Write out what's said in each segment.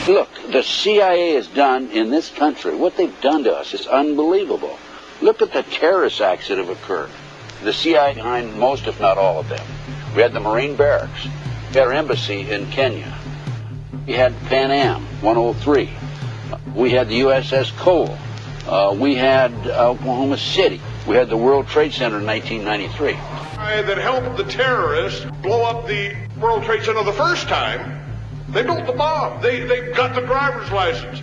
Look, the CIA has done in this country, what they've done to us is unbelievable. Look at the terrorist acts that have occurred. The CIA behind most, if not all of them. We had the Marine Barracks. We had our embassy in Kenya. We had Pan Am 103. We had the USS Cole. We had Oklahoma City. We had the World Trade Center in 1993. That helped the terrorists blow up the World Trade Center the first time. They built the bomb. They got the driver's license.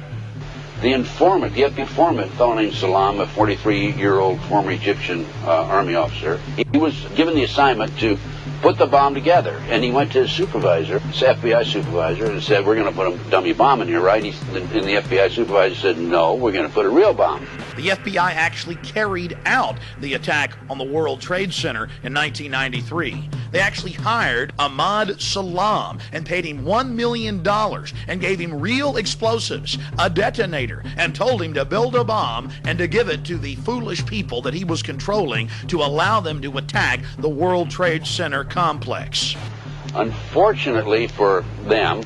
The informant, the FBI informant, a fellow named Salam, a 43-year-old former Egyptian army officer, he was given the assignment to put the bomb together. And he went to his supervisor, his FBI supervisor, and said, we're going to put a dummy bomb in here, right? And the FBI supervisor said, no, we're going to put a real bomb. The FBI actually carried out the attack on the World Trade Center in 1993. They actually hired Ahmad Salam and paid him $1 million and gave him real explosives, a detonator, and told him to build a bomb and to give it to the foolish people that he was controlling to allow them to attack the World Trade Center complex. Unfortunately for them,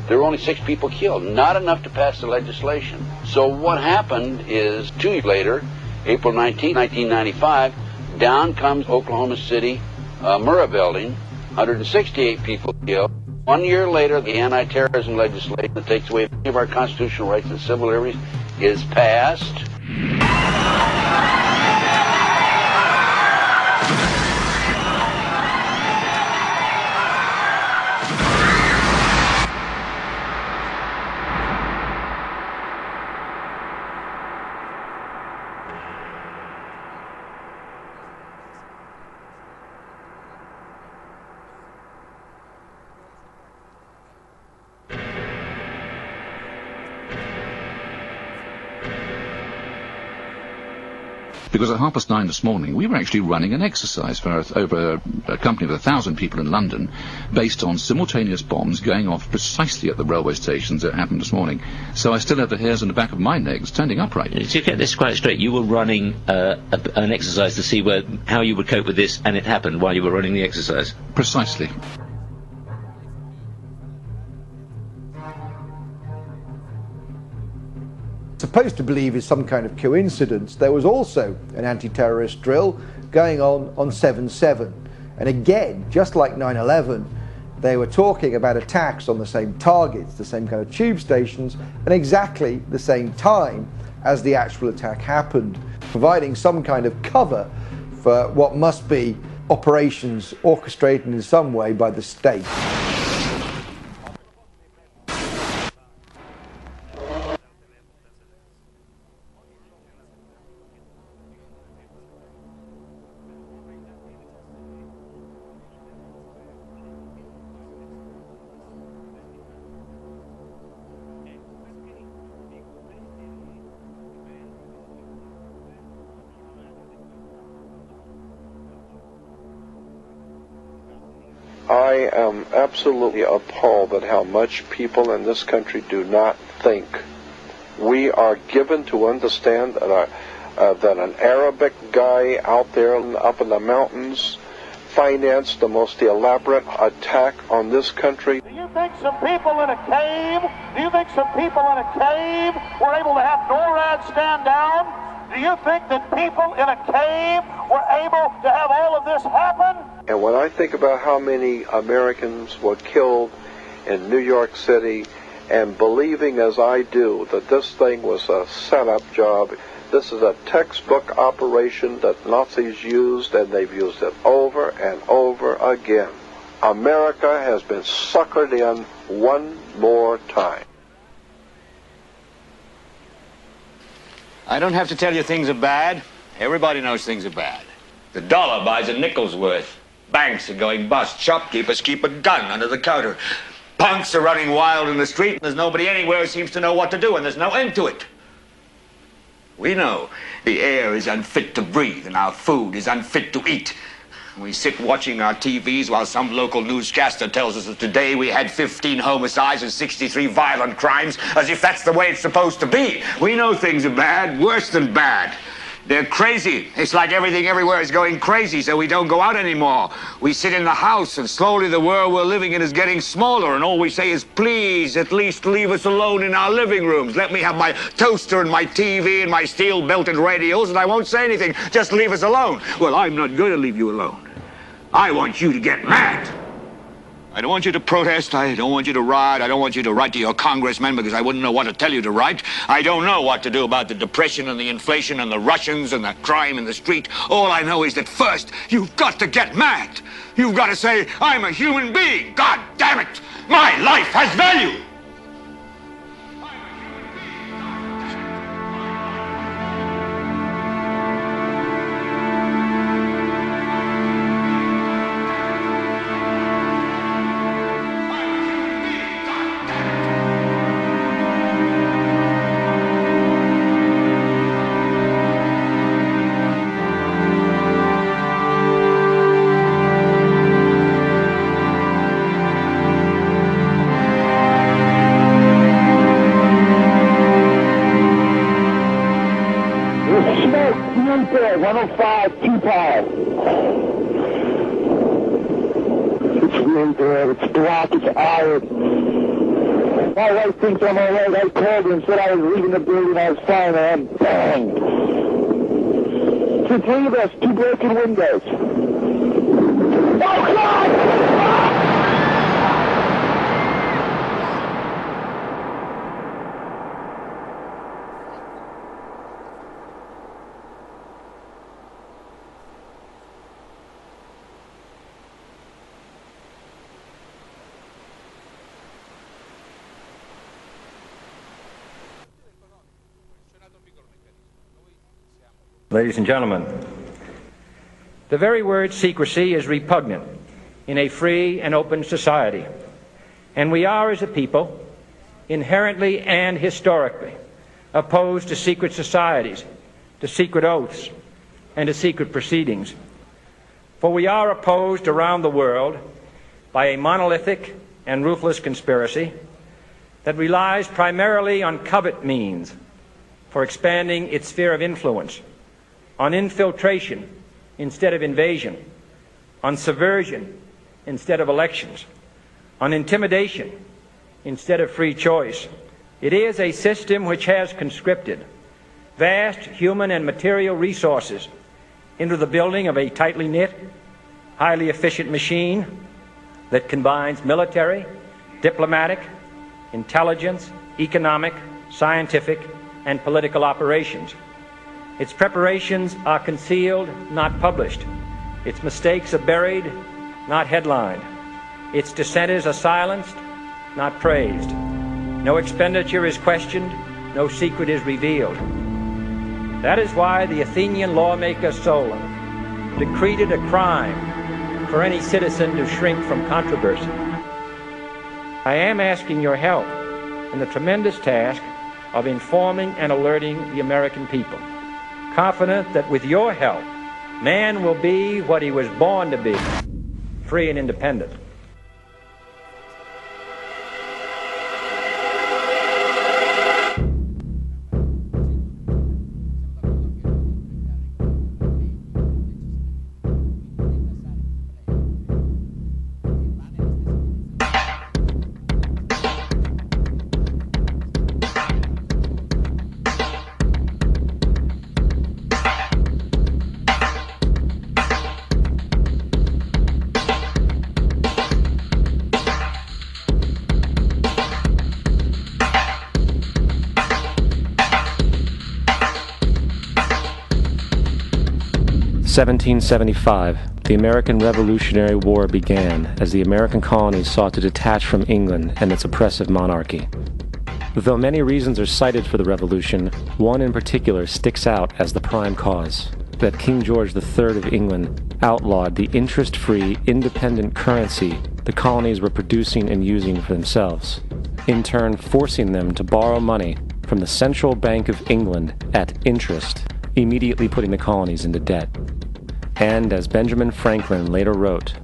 there were only 6 people killed, not enough to pass the legislation. So what happened is 2 years later, April 19, 1995, down comes Oklahoma City Murrah building, 168 people killed. 1 year later, the anti-terrorism legislation that takes away many of our constitutional rights and civil liberties is passed. Because at 9:30 this morning, we were actually running an exercise for over a company of 1,000 people in London, based on simultaneous bombs going off precisely at the railway stations that happened this morning. So I still have the hairs on the back of my neck standing upright. To get this quite straight, you were running an exercise to see how you would cope with this, and it happened while you were running the exercise? Precisely. Supposed to believe is some kind of coincidence, there was also an anti-terrorist drill going on 7/7. And again, just like 9/11, they were talking about attacks on the same targets, the same kind of tube stations, and exactly the same time as the actual attack happened, providing some kind of cover for what must be operations orchestrated in some way by the state. I am absolutely appalled at how much people in this country do not think. We are given to understand that, that an Arabic guy out there up in the mountains financed the most elaborate attack on this country. Do you think some people in a cave, were able to have NORAD stand down? Do you think that people in a cave were able to have all of this happen? And when I think about how many Americans were killed in New York City, and believing as I do that this thing was a setup job, this is a textbook operation that Nazis used, and they've used it over and over again. America has been suckered in one more time. I don't have to tell you things are bad. Everybody knows things are bad. The dollar buys a nickel's worth. Banks are going bust. Shopkeepers keep a gun under the counter. Punks are running wild in the street, and there's nobody anywhere who seems to know what to do, and there's no end to it. We know the air is unfit to breathe, and our food is unfit to eat. We sit watching our TVs while some local newscaster tells us that today we had 15 homicides and 63 violent crimes, as if that's the way it's supposed to be. We know things are bad, worse than bad. They're crazy. It's like everything everywhere is going crazy, so we don't go out anymore. We sit in the house, and slowly the world we're living in is getting smaller, and all we say is, please, at least leave us alone in our living rooms. Let me have my toaster and my TV and my steel-belted radios, and I won't say anything. Just leave us alone. Well, I'm not going to leave you alone. I want you to get mad. I don't want you to protest. I don't want you to riot. I don't want you to write to your congressmen because I wouldn't know what to tell you to write. I don't know what to do about the depression and the inflation and the Russians and the crime in the street. All I know is that first, you've got to get mad. You've got to say, I'm a human being. God damn it. My life has value. My wife thinks I'm all right. I called her and said I was leaving the building. I was fine, and bang. Two, three of us, two broken windows. Oh, God! Ladies and gentlemen, the very word secrecy is repugnant in a free and open society, and we are, as a people, inherently and historically opposed to secret societies, to secret oaths, and to secret proceedings. For we are opposed around the world by a monolithic and ruthless conspiracy that relies primarily on covert means for expanding its sphere of influence, on infiltration instead of invasion, on subversion instead of elections, on intimidation instead of free choice. It is a system which has conscripted vast human and material resources into the building of a tightly knit, highly efficient machine that combines military, diplomatic, intelligence, economic, scientific, and political operations. Its preparations are concealed, not published. Its mistakes are buried, not headlined. Its dissenters are silenced, not praised. No expenditure is questioned, no secret is revealed. That is why the Athenian lawmaker Solon decreed a crime for any citizen to shrink from controversy. I am asking your help in the tremendous task of informing and alerting the American people, confident that with your help, man will be what he was born to be, free and independent. In 1775, the American Revolutionary War began as the American colonies sought to detach from England and its oppressive monarchy. Though many reasons are cited for the revolution, one in particular sticks out as the prime cause: that King George III of England outlawed the interest-free, independent currency the colonies were producing and using for themselves, in turn forcing them to borrow money from the Central Bank of England at interest, immediately putting the colonies into debt. And as Benjamin Franklin later wrote,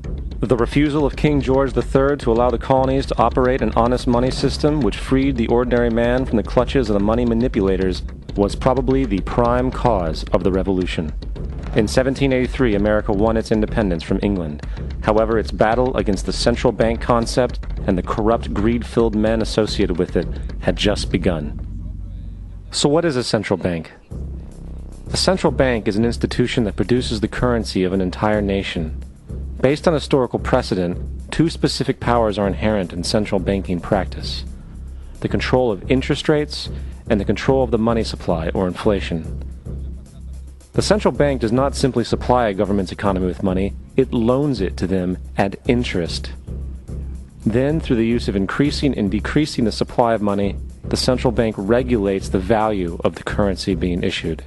The refusal of King George III to allow the colonies to operate an honest money system which freed the ordinary man from the clutches of the money manipulators was probably the prime cause of the Revolution. In 1783, America won its independence from England. However, its battle against the central bank concept and the corrupt, greed-filled men associated with it had just begun. So what is a central bank? A central bank is an institution that produces the currency of an entire nation. Based on historical precedent, two specific powers are inherent in central banking practice: the control of interest rates and the control of the money supply, or inflation. The central bank does not simply supply a government's economy with money, it loans it to them at interest. Then, through the use of increasing and decreasing the supply of money, the central bank regulates the value of the currency being issued.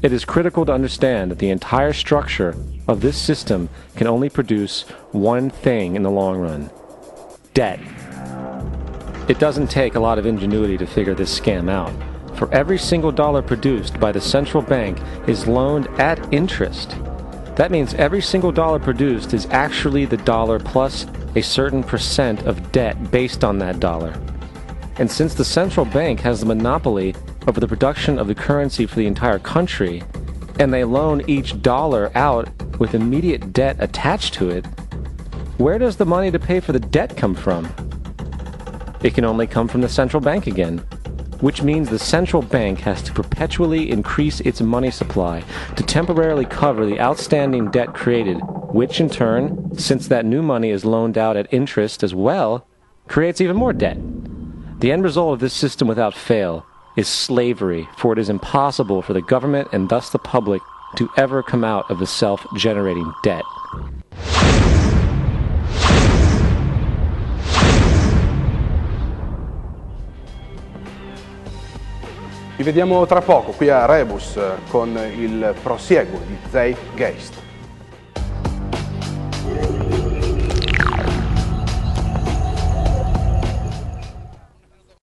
It is critical to understand that the entire structure of this system can only produce one thing in the long run: debt. It doesn't take a lot of ingenuity to figure this scam out. For every single dollar produced by the central bank is loaned at interest. That means every single dollar produced is actually the dollar plus a certain percent of debt based on that dollar. And since the central bank has the monopoly over the production of the currency for the entire country, and they loan each dollar out with immediate debt attached to it, where does the money to pay for the debt come from? It can only come from the central bank again, which means the central bank has to perpetually increase its money supply to temporarily cover the outstanding debt created, which in turn, since that new money is loaned out at interest as well, creates even more debt. The end result of this system without fail is slavery, for it is impossible for the government and thus the public to ever come out of the self-generating debt. Ci vediamo tra poco qui a Rebus con il prosieguo di Zeitgeist.